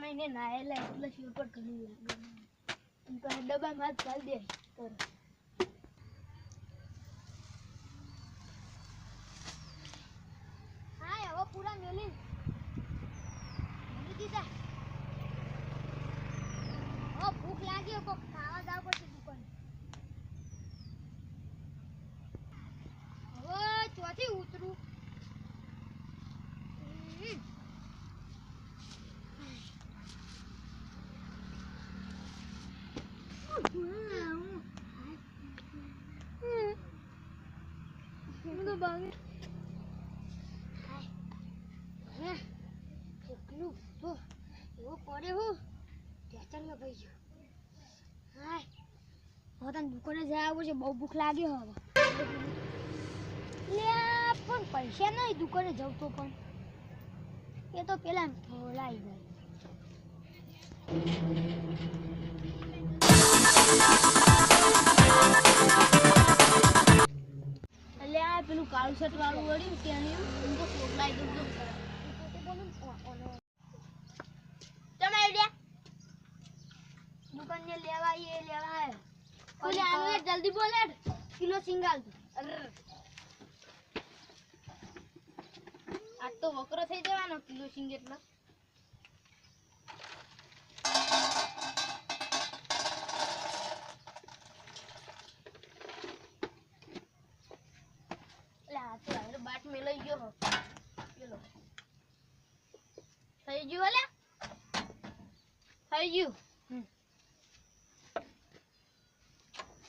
મહિને નાયેલા એટલે શિવ પર ઘણી લાગે એમ કહે ડબ્બામાં હાથ ઘાલ દે તો હા હવે પૂરા મેલી દીધા હવે ભૂખ લાગી કોક ખાવા જાવ પડશે દુકાન હવે ચોથી ઉતરું દુકાને જાય છે બહુ ભૂખ લાગી હવે પણ પૈસા નહીં દુકાને જવું તો પણ એ તો પેલા લાવી જાય એટલે આ પેલું કાળું શર્ટ વાળું વળ્યું ત્યાં તો લાવી દઉં દુકાન ને લેવા એ લેવા ઓલે આને જલ્દી બોલે કિલો સિંગાલ આ તો વકરો થઈ જવાનો કિલો સિંગ એટલે આ તો આરે બાટ મે લઈ ગયો પેલો થઈ ગયું ઓલે થઈ ગયું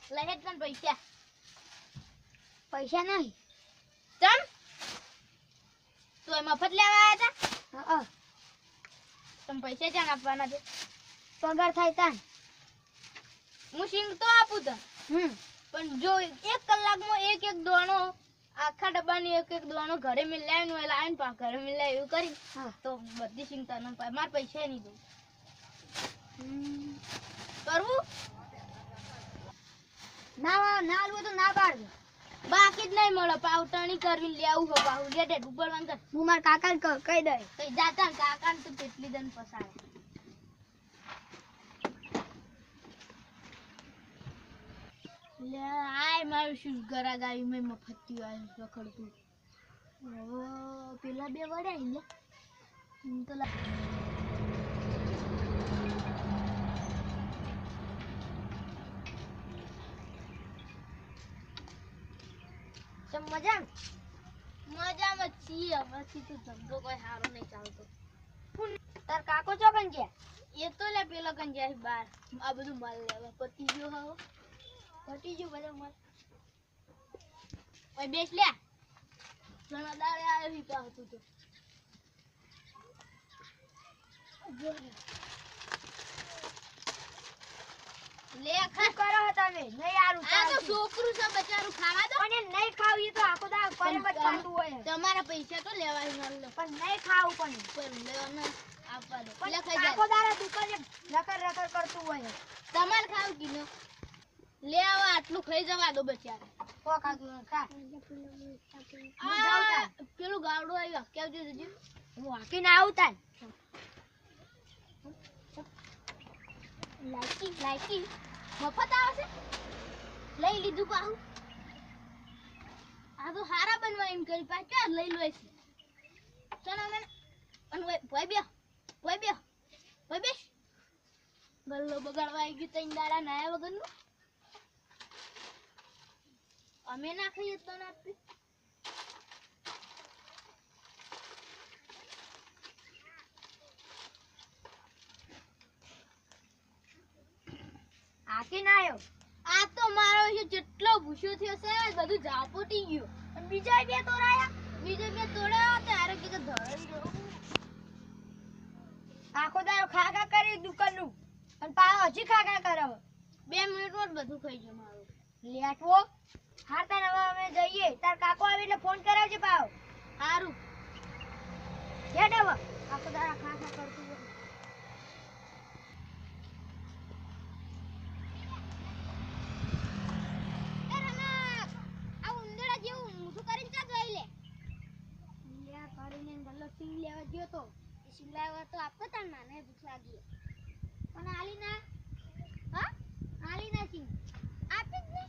લહેટ તન પૈસા નહીં ચમ તું એ મફત લેવા આવ્યા હતા હા તમે પૈસા ક્યાં આપવાના છે પગાર થાય તાન હું સિંગ તો આપું તને પણ જો 1 કલાકમાં એક દોણો આખા ડબ્બાની એક દોણો ઘરે મિલાવીને ઓલા આવીને પા ઘરે મિલાય એવું કરી તો બધી સિંગ તને માર પૈસા નહીં દઉં કરવું ના ના આલવું તો ના પાડ બાકી જ નહીં મળે પાવટણી કરવી લેવું હો પાવ ગેડે ડુબળવાન કર હું માર કાકાને કહી દે કઈ જાતા કાકાને તો કેટલી દન પસાડે લે આય મારું શું ગરા ગાવી મે મફતી આય રખડતું ઓ પેલા બે વડાઈ લે હું તો મજામાં છીએ પછી તો ધંધો કોઈ સારો નહીં ચાલતો તાર કાકો ચોકન ગયા એ તો લે પેલો કન જાય બાર આ બધું માલ લેવા પતી ગયો હવે પતી ગયો બધો માલ ઓય બેસ લે ઘણા દાડે આવી પાતું તો લે ખા કરો તમે નહીં આરું આ તો છોકરું છે બચારું ખાવા દો અને નહીં ખાવી તો આખો દા કરે મત ખાતું હોય તમારા પૈસા તો લેવાય ન લે પણ નહીં ખાવું પણ લેવાના આપવા દો એટલે ખાઈ જાય આખો દારા દુકાને રખર કરતું હોય તમાર ખાવ કીનો લે આવા આટલું ખાઈ જવા દો બચારા કો ખાતું ખા હું જાઉં પેલું ગાવડું આવ્યું કેવજો જજો હું હાકીને આવતા લાઈકી મફત આવશે લઈ લીધું પાહુ આ તો હારા બનવા એમ કરી પાછા લઈ લો છે ચલો મને અને ભાઈ બે ગલ્લો બગાડવા આવી ગયું તઈ દાડા નાયા વગરનું અમે ના ખાઈએ તો ના આપી આકે ના આવ્યો આ તો મારો છે જેટલો ભૂસ્યો થયો છે બધું ઝાપોટી ગયું અને બીજા બે તોડાયા ત્યારે કે ધરાઈ ગયો આખો દારો ખાખા કરી દુકાનનું અને પાછો હજી ખાખા કરાવ 2 મિનિટમાં જ બધું ખાઈ ગયું મારું લેટવો હારતા હવે અમે જઈએ તાર કાકો આવે એટલે ફોન કરાવજે પાવ સારું લેટ હવે આખો દારો ખાખા કરતું સિંગ લેવા ગયો તો શિંગલાવા તો આપતો તાર મને ભૂખ લાગી પણ આલી ના હા આલી ના સિંગ આપી જ ને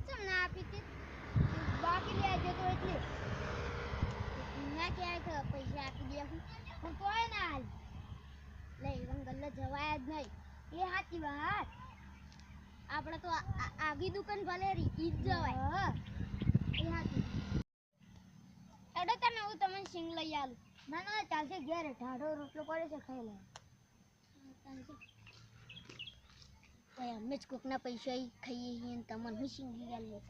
ચમ ના આપી તે બાકી લે આજે તો એટલે ના કે પૈસા આપી દે હું તોય ના હાલ લે રંગલ્લે જવાય જ નહીં એ સાચી વાત આપણે તો આગી દુકાન ભલે ઈ જ જવાય એ સાચી એડો તને હું તમને સિંગ લઈ આલું ના ના ચાલશે ઘેર ઢાઢો રોટલો પડે છે ખાઈ લે અમે જ કોકના પૈસા ખાઈએ છીએ તમને હું સિંગ લઈ આલું